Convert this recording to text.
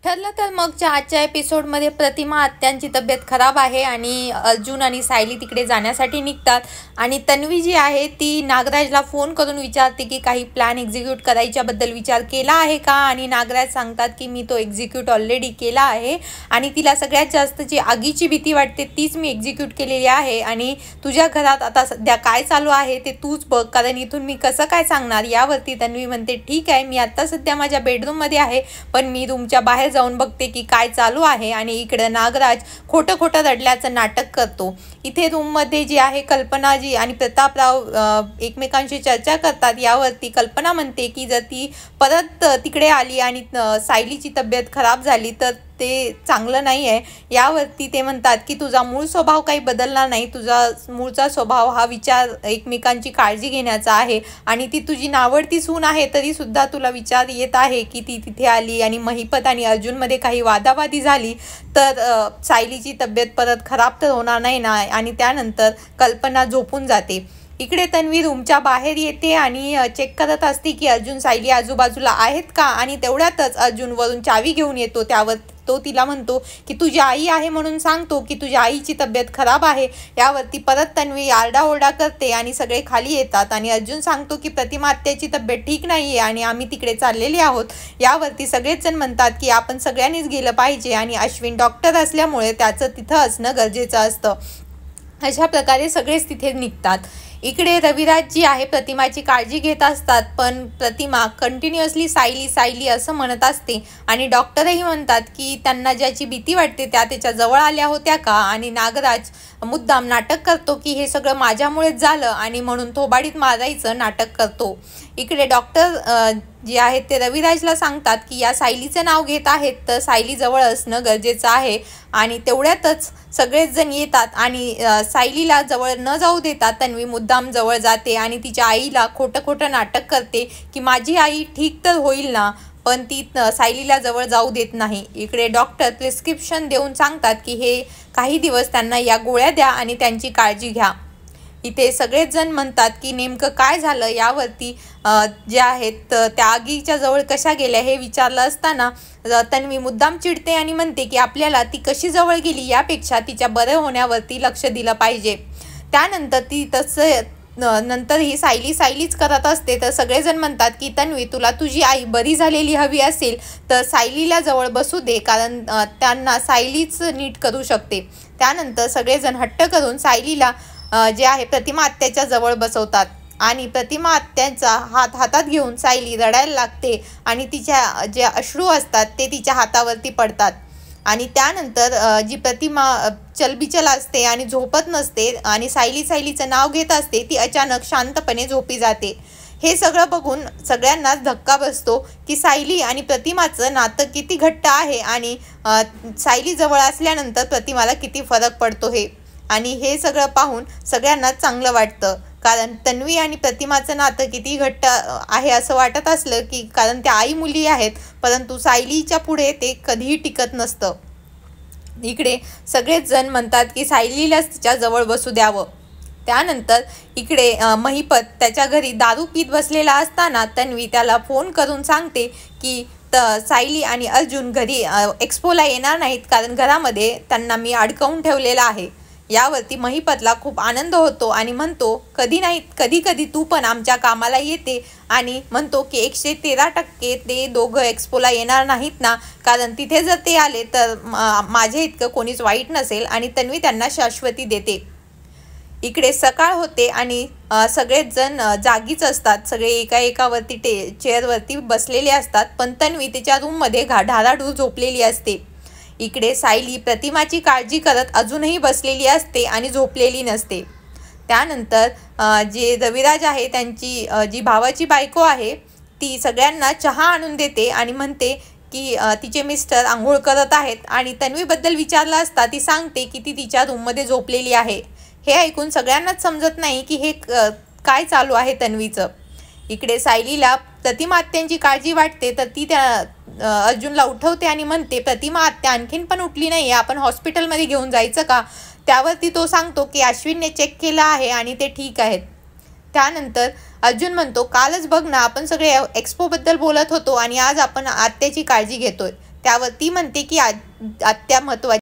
ठरलं तर मगच्या आजच्या एपिसोडमध्ये प्रतिमा आत्यांची तब्येत खराब आहे आणि अर्जुन आणि सायली तिकडे जाण्यासाठी निघतात आणि तन्वी जी आहे ती नागराजला फोन करून विचारते की काही प्लॅन एक्झिक्यूट करायच्याबद्दल विचार केला आहे का, आणि नागराज सांगतात की मी तो एक्झिक्यूट ऑलरेडी केला आहे आणि तिला सगळ्यात जास्त जी आगीची भीती वाटते तीच मी एक्झिक्यूट केलेली आहे आणि तुझ्या घरात आता सध्या काय चालू आहे ते तूच बघ, कारण इथून मी कसं काय सांगणार. यावरती तन्वी म्हणते ठीक आहे, मी आत्ता सध्या माझ्या बेडरूममध्ये आहे पण मी रूमच्या बाहेर जाऊन बघते की काय चालू आहे. आणि इकडे नागराज खोटं खोटं रडल्याचं नाटक करतो. इथे रूममध्ये जी आहे कल्पना जी आणि प्रतापराव एकमेकांशी चर्चा करतात. यावरती कल्पना म्हणते की जर ती परत तिकडे आली आणि सायलीची तब्येत खराब झाली तर ते चांगलं नाही आहे. यावरती ते म्हणतात की तुझा मूळ स्वभाव काही बदलणार नाही, तुझा मूळचा स्वभाव हा विचार एकमेकांची काळजी घेण्याचा आहे आणि ती तुझी नावडती सून आहे तरी सुद्धा तुला विचार येत आहे की ती तिथे आली आणि महिपत आणि अर्जुनमध्ये काही वादावादी झाली तर सायलीची तब्येत परत खराब तर होणार नाही ना. आणि त्यानंतर कल्पना झोपून जाते. इकडे तन्वी रूमच्या बाहेर येते आणि चेक करत असते की अर्जुन सायली आजूबाजूला आहेत का, आणि तेवढ्यातच अर्जुन वरून चावी घेऊन येतो. त्यावर तो तिला म्हणतो की तुझी आई आहे म्हणून सांगतो की तुझ्या आईची तब्येत खराब आहे. यावरती परत तन्वी आरडाओरडा करते आणि सगळे खाली येतात आणि अर्जुन सांगतो की प्रतिमा आत्याची तब्येत ठीक नाही आहे आणि आम्ही तिकडे चाललेले आहोत. यावरती सगळेच जण म्हणतात की आपण सगळ्यांनीच गेलं पाहिजे आणि अश्विन डॉक्टर असल्यामुळे त्याचं तिथं असणं गरजेचं असतं. अशा प्रकारे सगळेच तिथे निघतात. इकडे रविराज जी आहे प्रतिमाची काळजी घेत असतात पण प्रतिमा कंटिन्युअसली सायली सायली असं म्हणत असते आणि डॉक्टरही म्हणतात की त्यांना ज्याची भीती वाटते त्या त्याच्या जवळ आल्या होत्या का, आणि नागराज मुद्दाम नाटक करतो की हे सगळं माझ्यामुळेच झालं आणि म्हणून थोबाडीत मारायचं नाटक करतो. इकडे डॉक्टर जे आहेत ते रविराजला सांगतात की या सायलीचं नाव घेत आहेत तर सायली जवळ असणं गरजेचं आहे. आणि तेवढ्यातच सगळेच जण येतात आणि सायलीला जवळ न जाऊ देतात तन्वी मुद्दाम जवळ जाते आणि तिच्या आईला खोटं खोटं नाटक करते की माझी आई ठीक तर होईल ना, पण ती सायलीला जवळ जाऊ देत नाही. इकडे डॉक्टर प्रिस्क्रिप्शन देऊन सांगतात की हे काही दिवस त्यांना या गोळ्या द्या आणि त्यांची काळजी घ्या. इथे सगळेच जण म्हणतात की नेमकं काय झालं. यावरती जे आहेत त्या आगीच्या जवळ कशा गेल्या हे विचारलं असताना तन्वी मुद्दाम चिडते आणि म्हणते की आपल्याला ती कशी जवळ गेली यापेक्षा तिच्या बरं होण्यावरती लक्ष दिलं पाहिजे. त्यानंतर ती नंतर ही सायली सायलीच करत असते तर सगळेजण म्हणतात की तन्वी तुला तुझी आई बरी झालेली हवी असेल तर सायलीला जवळ बसू दे, कारण त्यांना सायलीच नीट करू शकते. त्यानंतर सगळेजण हट्ट करून सायलीला जे आहे प्रतिमा आत्याच्या जवळ बसवतात आणि प्रतिमा आत्याचा हात हातात घेऊन सायली रडायला लागते आणि तिच्या जे अश्रू असतात ते तिच्या हातावरती पडतात. आणि त्यानंतर जी प्रतिमा चलबिचल असते आणि झोपत नसते आणि सायली सायलीचं नाव घेत असते ती अचानक शांतपणे झोपी जाते. हे सगळं बघून सगळ्यांनाच धक्का बसतो की सायली आणि प्रतिमाचं नातं किती घट्ट आहे आणि सायली जवळ असल्यानंतर प्रतिमाला किती फरक पडतो हे. आणि हे सगळं पाहून सगळ्यांनाच चांगलं वाटतं, कारण तन्वी आणि प्रतिमाचं नातं किती घट्ट आहे असं वाटत असलं की कारण त्या आई मुली आहेत परंतु सायलीच्या पुढे ते कधीही टिकत नसतं. इकडे सगळेच जण म्हणतात की सायलीलाच तिच्या जवळ बसू द्यावं. त्यानंतर इकडे महिपत त्याच्या घरी दारू पीत बसलेला असताना तन्वी त्याला फोन करून सांगते की सायली आणि अर्जुन घरी एक्सपोला येणार नाहीत कारण घरामध्ये त्यांना मी अडकवून ठेवलेलं आहे. यावरती महिपतला खूप आनंद होतो आणि म्हणतो कधी नाही कधी कधी तू पण आमच्या कामाला येते, आणि म्हणतो की 113% ते दोघं एक्सपोला येणार नाहीत ना, कारण तिथे जर ते आले तर माझे इतकं कोणीच वाईट नसेल, आणि तन्वी त्यांना शाश्वती देते. इकडे सकाळ होते आणि सगळेच जण जागीच असतात, सगळे एकावरती चेअरवरती बसलेले असतात पण तन्वी तिच्या रूममध्ये ढाराढूर झोपलेली असते. इकडे सायली प्रतिमाची काळजी करत अजूनही बसलेली असते आणि झोपलेली नसते. त्यानंतर जे रविराज आहे त्यांची जी भावाची बायको आहे ती सगळ्यांना चहा आणून देते आणि म्हणते की तिचे मिस्टर आंघोळ करत आहेत, आणि तन्वीबद्दल विचारलं असता ती सांगते की ती तिच्या रूममध्ये झोपलेली आहे. हे ऐकून सगळ्यांनाच समजत नाही की हे काय चालू आहे तन्वीचं. इकडे सायलीला प्रतिमा आत्यांची काळजी वाटते तर ती त्या अर्जुनला उठवते आणि म्हणते प्रतिमा आत्या आणखीन पण उठली नाही आहे, आपण हॉस्पिटलमध्ये घेऊन जायचं का. त्यावरती तो सांगतो की अश्विनने चेक केलं आहे आणि ते ठीक आहेत. त्यानंतर अर्जुन म्हणतो कालच बघ ना आपण सगळे एक्सपोबद्दल बोलत होतो आणि आज आपण आत्याची काळजी घेतोय. त्यावर ती म्हणते की आत्या महत्त्वाची